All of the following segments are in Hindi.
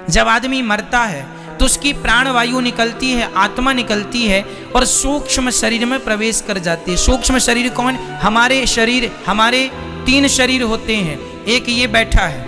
जब आदमी मरता है तो उसकी प्राण वायु निकलती है, आत्मा निकलती है और सूक्ष्म शरीर में प्रवेश कर जाती है। सूक्ष्म शरीर कौन? हमारे शरीर, हमारे 3 शरीर होते हैं। एक ये बैठा है,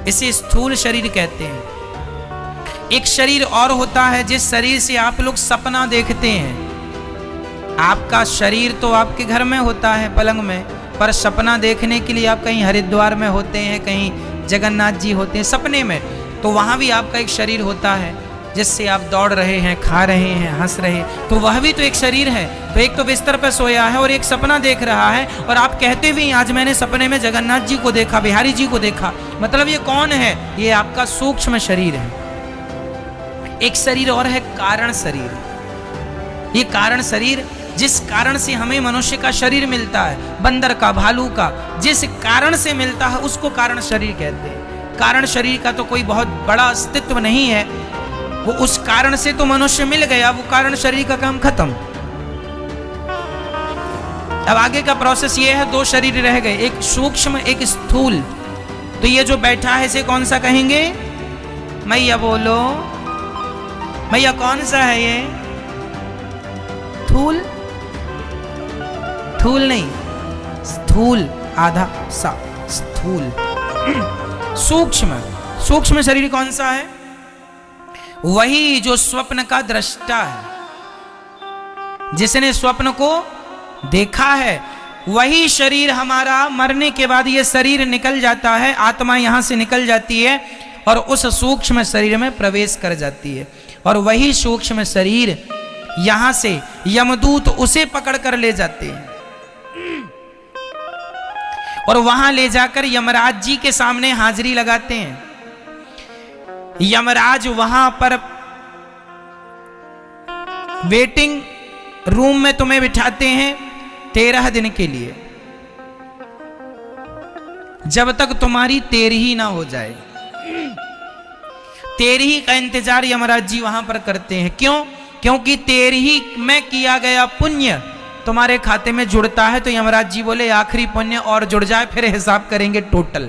इसे स्थूल शरीर कहते हैं। एक शरीर और होता है जिस शरीर से आप लोग सपना देखते हैं। आपका शरीर तो आपके घर में होता है पलंग में, पर सपना देखने के लिए आप कहीं हरिद्वार में होते हैं, कहीं जगन्नाथ जी होते हैं सपने में, तो वहाँ भी आपका एक शरीर होता है जिससे आप दौड़ रहे हैं, खा रहे हैं, हंस रहे हैं, तो वह भी तो एक शरीर है। तो एक तो बिस्तर पर सोया है और एक सपना देख रहा है, और आप कहते भी आज मैंने सपने में जगन्नाथ जी को देखा, बिहारी जी को देखा। मतलब ये कौन है? ये आपका सूक्ष्म शरीर है। एक शरीर और है कारण शरीर। ये कारण शरीर जिस कारण से हमें मनुष्य का शरीर मिलता है, बंदर का, भालू का, जिस कारण से मिलता है उसको कारण शरीर कहते हैं। कारण शरीर का तो कोई बहुत बड़ा अस्तित्व नहीं है, वो उस कारण से तो मनुष्य मिल गया, वो कारण शरीर का काम खत्म। अब आगे का प्रोसेस ये है, 2 शरीर रह गए, एक सूक्ष्म एक स्थूल। तो ये जो बैठा है इसे कौन सा कहेंगे? मैया बोलो, मैया कौन सा है ये? स्थूल? स्थूल नहीं, स्थूल आधा सा, स्थूल। सूक्ष्म, सूक्ष्म शरीर कौन सा है? वही जो स्वप्न का दृष्टा है, जिसने स्वप्न को देखा है। वही शरीर हमारा मरने के बाद ये शरीर निकल जाता है, आत्मा यहां से निकल जाती है और उस सूक्ष्म शरीर में प्रवेश कर जाती है। और वही सूक्ष्म शरीर यहां से यमदूत उसे पकड़ कर ले जाते हैं और वहां ले जाकर यमराज जी के सामने हाजिरी लगाते हैं। यमराज वहां पर वेटिंग रूम में तुम्हें बिठाते हैं 13 दिन के लिए, जब तक तुम्हारी 13वीं ना हो जाए। 13वीं का इंतजार यमराज जी वहां पर करते हैं। क्यों? क्योंकि 13वीं में किया गया पुण्य तुम्हारे खाते में जुड़ता है, तो यमराज जी बोले आखिरी पुण्य और जुड़ जाए, फिर हिसाब करेंगे टोटल।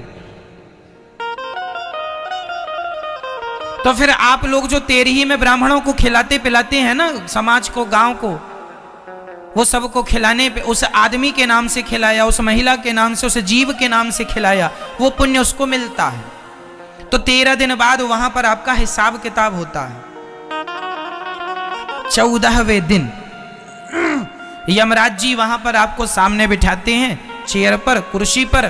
तो फिर आप लोग जो 13वीं में ब्राह्मणों को खिलाते पिलाते हैं ना, समाज को, गांव को, वो सबको खिलाने पे उस आदमी के नाम से खिलाया, उस महिला के नाम से, उस जीव के नाम से खिलाया, वो पुण्य उसको मिलता है। तो 13 दिन बाद वहां पर आपका हिसाब किताब होता है। 14वें दिन यमराज जी वहां पर आपको सामने बिठाते हैं, चेयर पर, कुर्सी पर,